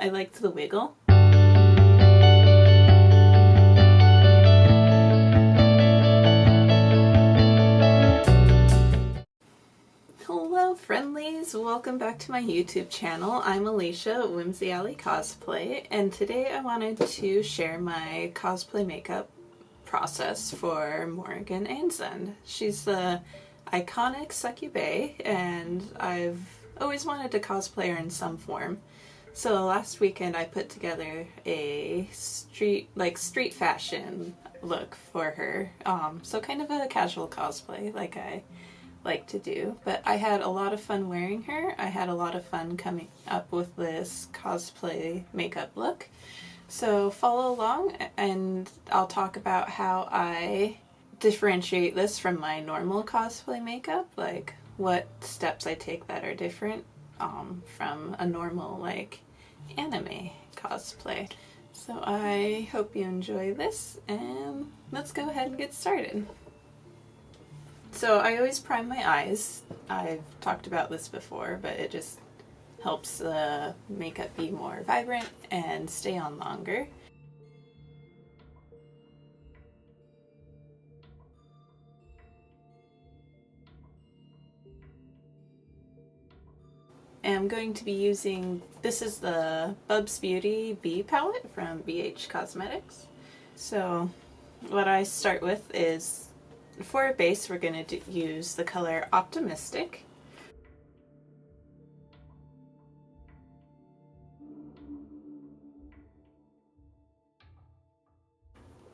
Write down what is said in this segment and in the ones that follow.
I liked the wiggle. Hello friendlies, welcome back to my YouTube channel. I'm Alicia, Whimsy Alley Cosplay, and today I wanted to share my cosplay makeup process for Morrigan Aensland. She's the iconic succubus, and I've always wanted to cosplay her in some form. So last weekend I put together a street fashion look for her. So kind of a casual cosplay like I like to do, but I had a lot of fun wearing her. I had a lot of fun coming up with this cosplay makeup look. So follow along and I'll talk about how I differentiate this from my normal cosplay makeup, like what steps I take that are different from a normal like anime cosplay. So I hope you enjoy this, and let's go ahead and get started. So I always prime my eyes. I've talked about this before, but it just helps the makeup be more vibrant and stay on longer. I'm going to be using, this is the Bubs Beauty B palette from BH Cosmetics. So what I start with is, for a base, we're going to use the color Optimistic.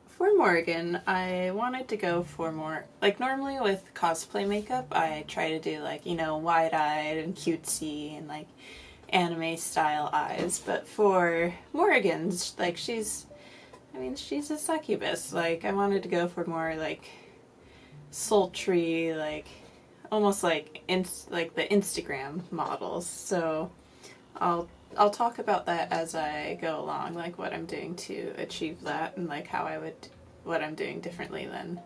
For Morrigan, I wanted to go for more, like normally with cosplay makeup, I try to do like, you know, wide-eyed and cutesy and like anime style eyes, but for Morrigan's, like she's a succubus. Like I wanted to go for more like sultry, like almost like the Instagram models. So I'll talk about that as I go along, like what I'm doing to achieve that and like what I'm doing differently than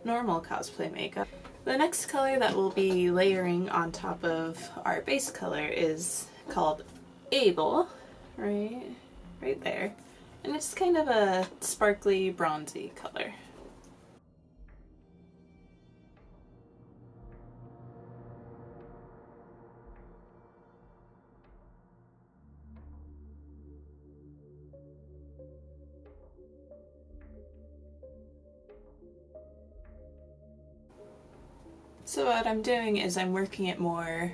normal cosplay makeup. The next color that we'll be layering on top of our base color is called Able, right there. And it's kind of a sparkly bronzy color. So what I'm doing is I'm working it more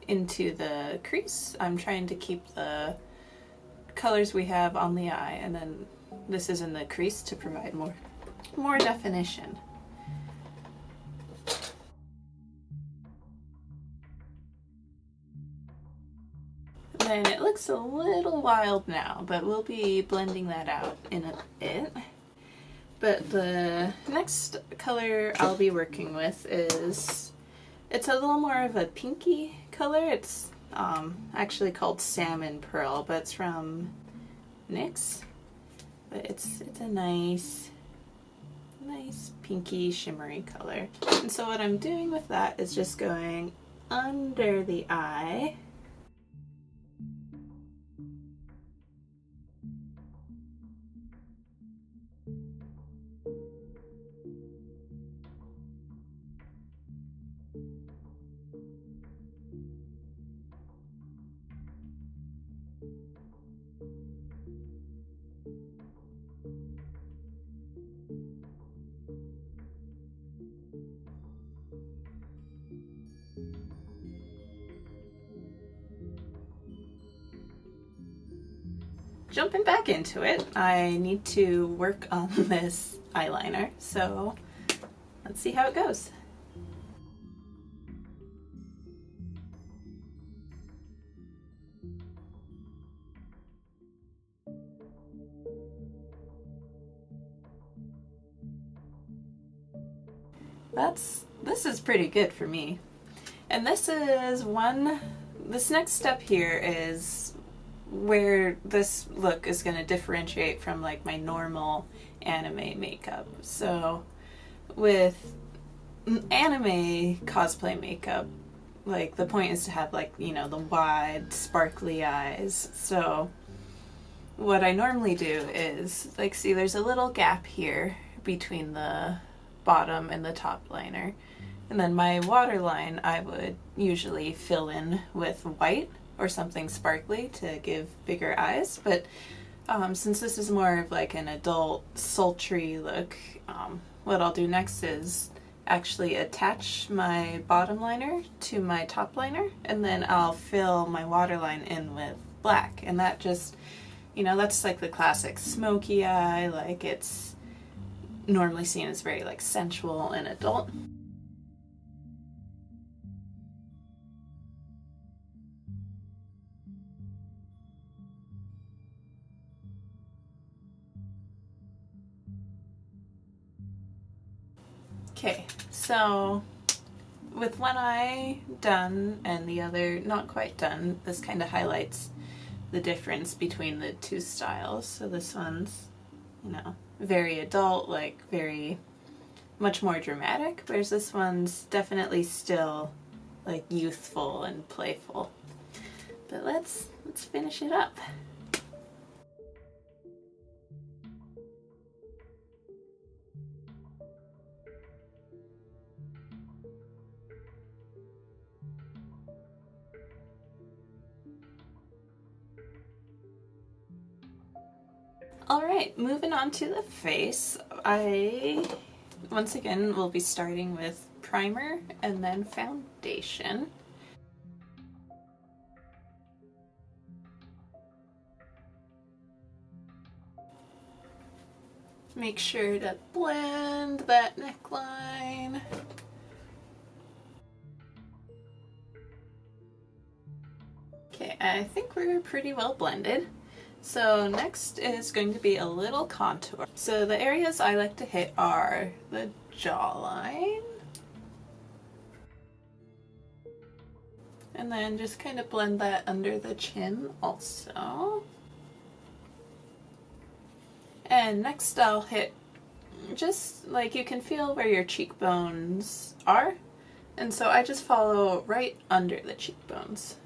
into the crease. I'm trying to keep the colors we have on the eye, and then this is in the crease to provide more definition. And it looks a little wild now, but we'll be blending that out in a bit. But the next color I'll be working with it's a little more of a pinky color. It's actually called Salmon Pearl, but it's from NYX. But it's a nice pinky shimmery color. And so what I'm doing with that is just going under the eye. Jumping back into it, I need to work on this eyeliner, so let's see how it goes. This is pretty good for me. And this next step here is where this look is going to differentiate from like my normal anime makeup. So with anime cosplay makeup, like the point is to have like, you know, the wide sparkly eyes. So what I normally do is, like, see there's a little gap here between the bottom and the top liner. And then my waterline I would usually fill in with white or something sparkly to give bigger eyes, but since this is more of like an adult sultry look, what I'll do next is actually attach my bottom liner to my top liner, and then I'll fill my waterline in with black, and that just, you know, that's like the classic smoky eye, like it's normally seen as very like sensual and adult. Okay, so with one eye done and the other not quite done, this kind of highlights the difference between the two styles. So this one's, you know, very adult, like very much more dramatic, whereas this one's definitely still like youthful and playful. But let's finish it up. Alright, moving on to the face. I, once again, will be starting with primer and then foundation. Make sure to blend that neckline. Okay, I think we're pretty well blended. So next is going to be a little contour. So the areas I like to hit are the jawline, and then just kind of blend that under the chin also. And next I'll hit just like, you can feel where your cheekbones are, and so I just follow right under the cheekbones.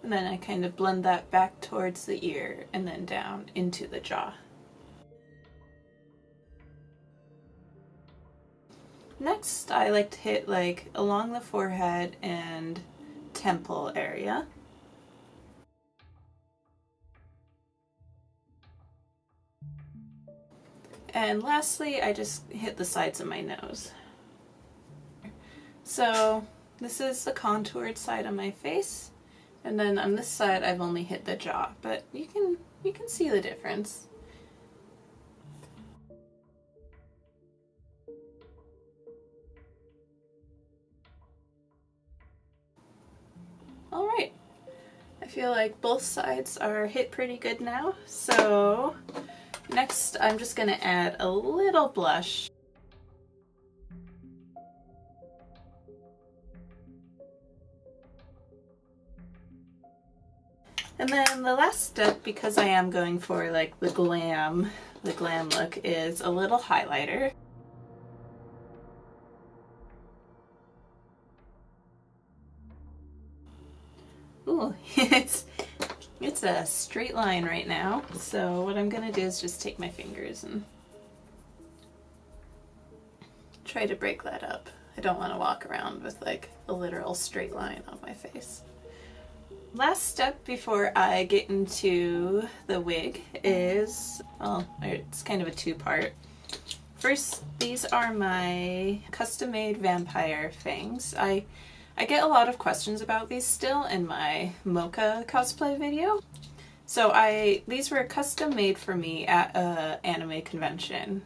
And then I kind of blend that back towards the ear and then down into the jaw. Next, I like to hit like along the forehead and temple area. And lastly, I just hit the sides of my nose. So this is the contoured side of my face. And then on this side, I've only hit the jaw, but you can see the difference. All right, I feel like both sides are hit pretty good now. So next, I'm just gonna add a little blush. And then the last step, because I am going for like the glam look, is a little highlighter. Ooh, it's a straight line right now. So what I'm gonna do is just take my fingers and try to break that up. I don't want to walk around with like a literal straight line on my face. Last step before I get into the wig is, well, it's kind of a two-part. First, these are my custom-made vampire fangs. I get a lot of questions about these still in my mocha cosplay video. So these were custom made for me at an anime convention.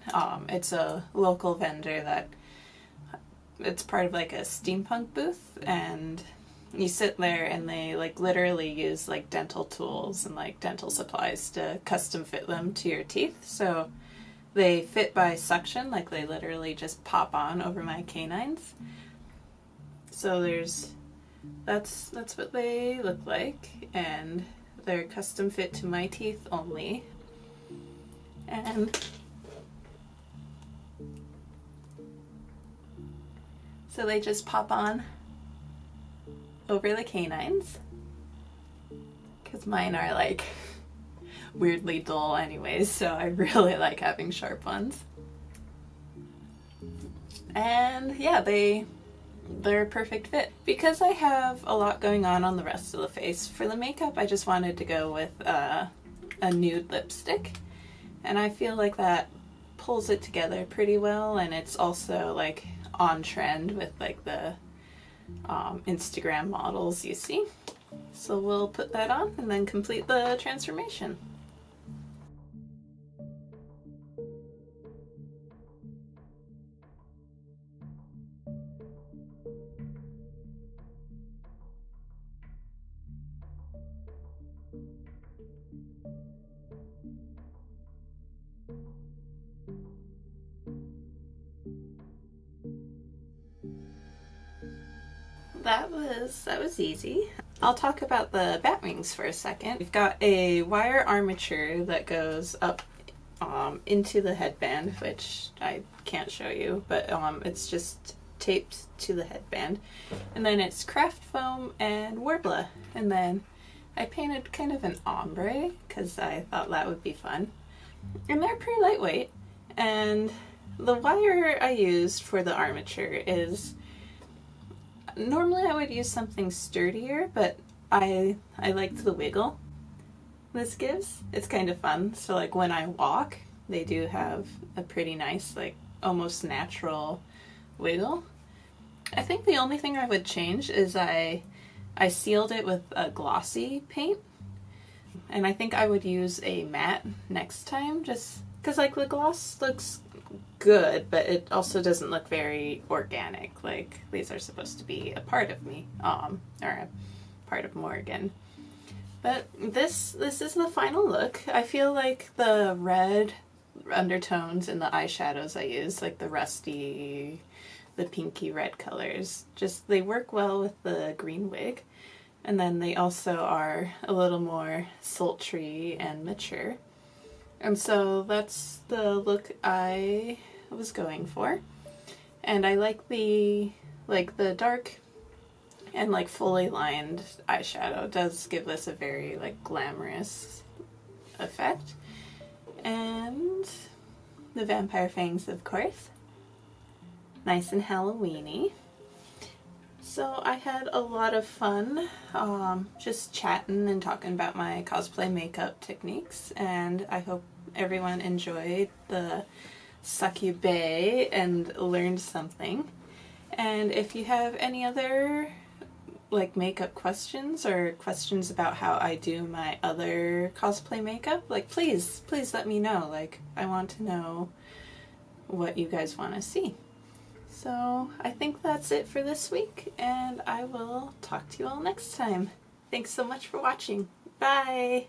It's a local vendor that, it's part of like a steampunk booth, and you sit there and they like literally use like dental tools and like dental supplies to custom fit them to your teeth. So they fit by suction, like they literally just pop on over my canines. So that's what they look like, and they're custom fit to my teeth only. And so they just pop on over the canines, because mine are like weirdly dull anyways, so I really like having sharp ones. And yeah, they're a perfect fit. Because I have a lot going on the rest of the face, for the makeup I just wanted to go with a nude lipstick, and I feel like that pulls it together pretty well, and it's also like on trend with like the Instagram models you see. So we'll put that on and then complete the transformation. That was easy. I'll talk about the bat wings for a second. We've got a wire armature that goes up into the headband, which I can't show you, but it's just taped to the headband. And then it's craft foam and Worbla. And then I painted kind of an ombre because I thought that would be fun. And they're pretty lightweight. And the wire I used for the armature is, normally I would use something sturdier, but I liked the wiggle this gives. It's kind of fun. So like when I walk, they do have a pretty nice, like almost natural wiggle. I think the only thing I would change is I sealed it with a glossy paint, and I think I would use a matte next time, just because like the gloss looks good, but it also doesn't look very organic. Like these are supposed to be a part of me, or a part of Morrigan. But this is the final look. I feel like the red undertones in the eyeshadows I use, like the rusty, the pinky red colors, just they work well with the green wig. And then they also are a little more sultry and mature. And so that's the look I was going for. And I like the dark and like fully lined eyeshadow does give this a very like glamorous effect. And the vampire fangs, of course. Nice and Halloween-y. So I had a lot of fun just chatting and talking about my cosplay makeup techniques, and I hope everyone enjoyed the succubé and learned something. And if you have any other like makeup questions or questions about how I do my other cosplay makeup, like please let me know. Like I want to know what you guys want to see. So I think that's it for this week, and I will talk to you all next time. Thanks so much for watching. Bye!